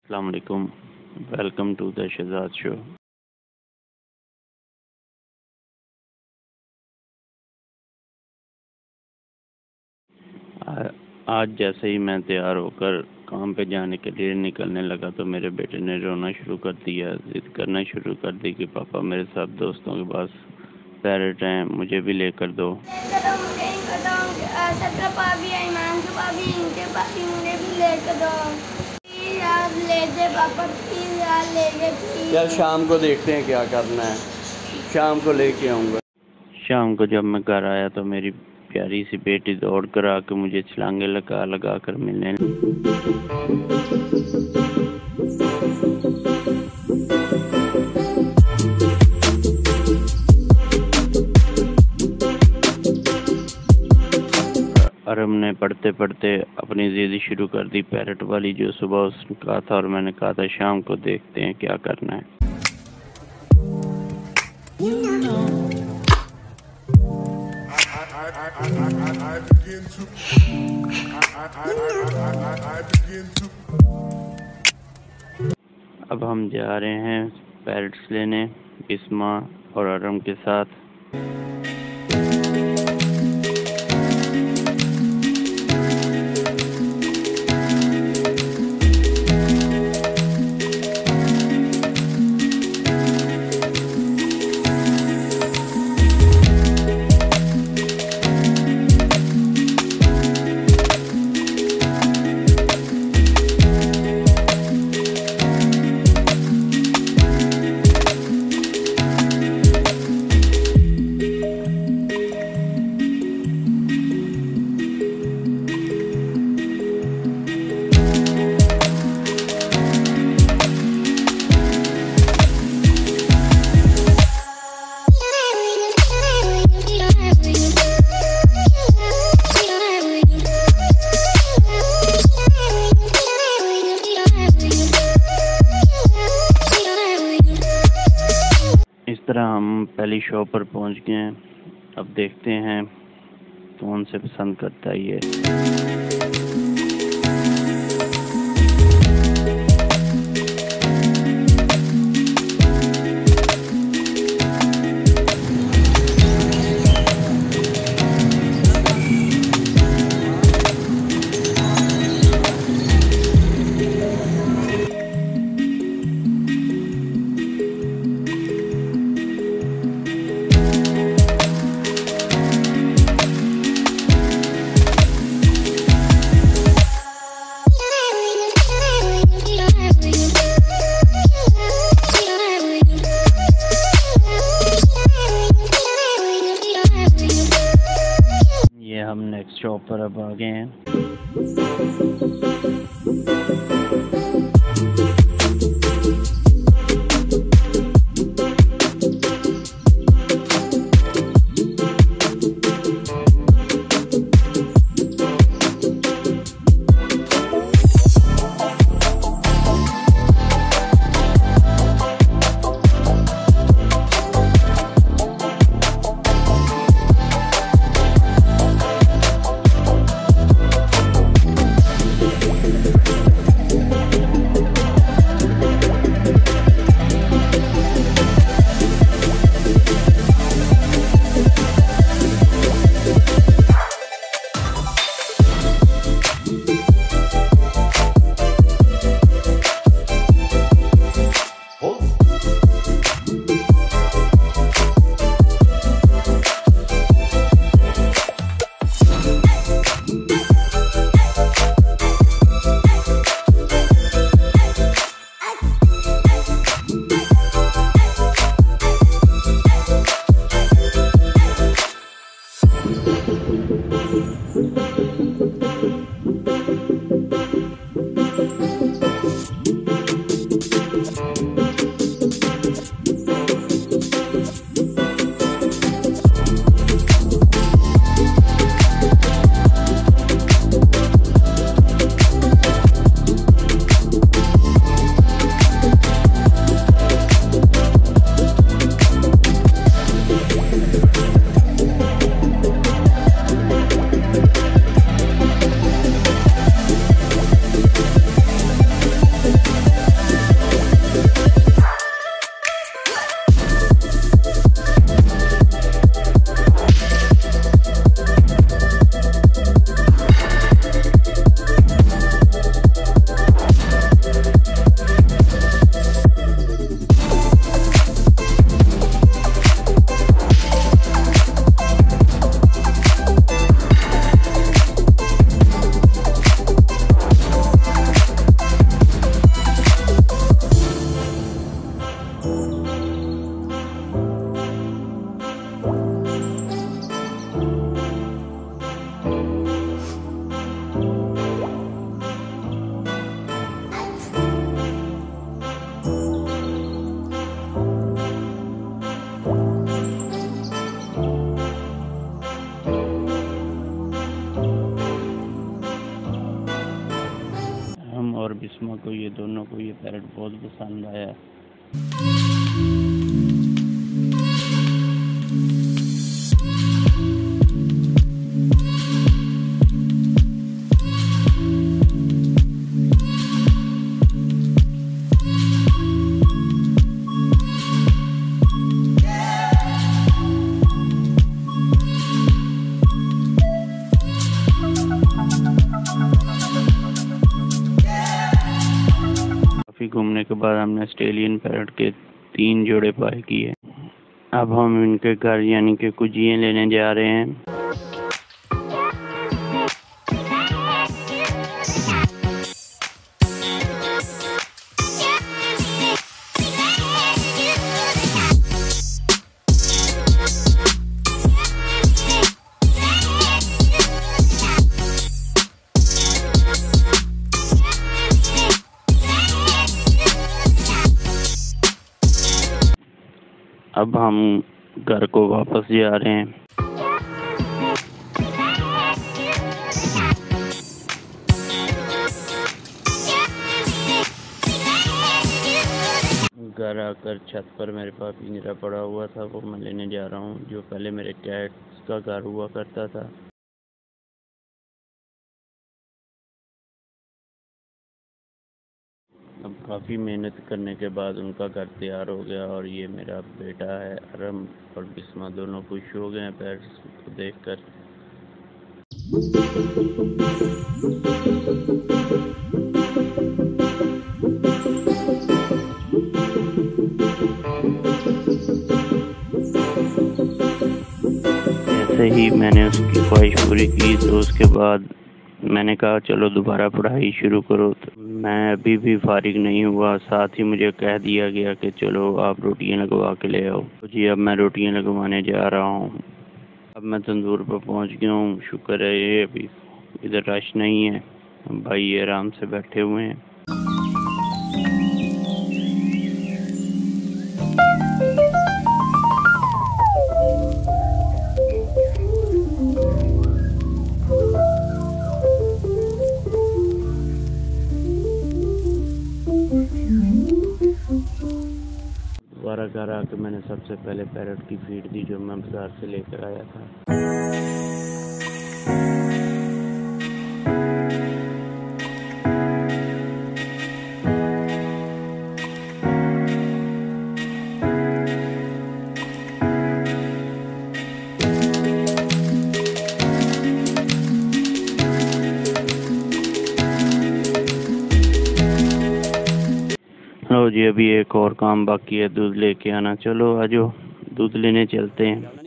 अस्सलाम वालेकुम, welcome to the Shahzad show. आज जैसे ही मैं तैयार होकर काम पे जाने के लिए निकलने लगा तो मेरे बेटे ने रोना शुरू कर दिया, जिद करना शुरू कर दी कि पापा मेरे साथ दोस्तों के पास पैरट हैं, मुझे भी लेकर दो। यार शाम को देखते हैं क्या करना है, शाम को लेके आऊँगा। शाम को जब मैं घर आया तो मेरी प्यारी सी बेटी दौड़ कर आके मुझे छलांगे लगा कर मिलने। अरहम ने पढ़ते पढ़ते अपनी जिद शुरू कर दी पैरट वाली, जो सुबह उसने कहा था और मैंने कहा था शाम को देखते हैं क्या करना है। अब हम जा रहे हैं पैरट्स लेने बिस्मा और अरहम के साथ। इस तरह हम पहली शॉप पर पहुंच गए हैं। अब देखते हैं कौन से पसंद करता है ये। हम नेक्स्ट शॉप पर अब आ गए हैं। मामा को, ये दोनों को ये पैरट बहुत पसंद आया। घूमने के बाद हमने ऑस्ट्रेलियन पैरट के 3 जोड़े पाए किए। अब हम इनके घर यानी कि कुजिए लेने जा रहे हैं। अब हम घर को वापस जा रहे हैं। घर आकर छत पर मेरे पास पिंजरा पड़ा हुआ था, वो मैं लेने जा रहा हूँ, जो पहले मेरे कैट्स का घर हुआ करता था। अब काफ़ी मेहनत करने के बाद उनका घर तैयार हो गया और ये मेरा बेटा है अरहम और बिस्मा, दोनों खुश हो गए हैं पेट्स को देखकर। ऐसे ही मैंने उसकी ख्वाहिश पूरी की, तो उसके बाद मैंने कहा चलो दोबारा पढ़ाई शुरू करो। तो मैं अभी भी फारिग नहीं हुआ, साथ ही मुझे कह दिया गया कि चलो आप रोटियां लगवा के ले आओ। तो जी अब मैं रोटियां लगवाने जा रहा हूँ। अब मैं तंदूर पर पहुँच गया हूँ। शुक्र है ये अभी इधर रश नहीं है, भाई ये आराम से बैठे हुए हैं। दोबारा घर आकर मैंने सबसे पहले पैरट की फीड दी, जो मैं बाजार से लेकर आया था। लो जी अभी एक और काम बाकी है, दूध लेके आना। चलो आ जाओ दूध लेने चलते हैं।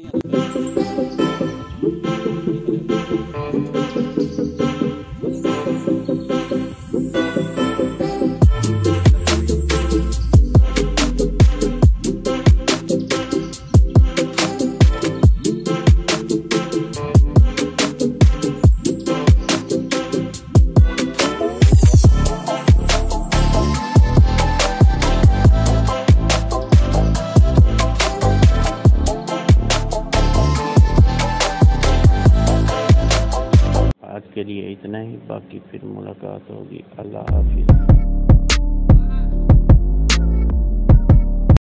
आज के लिए इतना ही, बाकी फिर मुलाकात होगी। अल्लाह हाफिज़।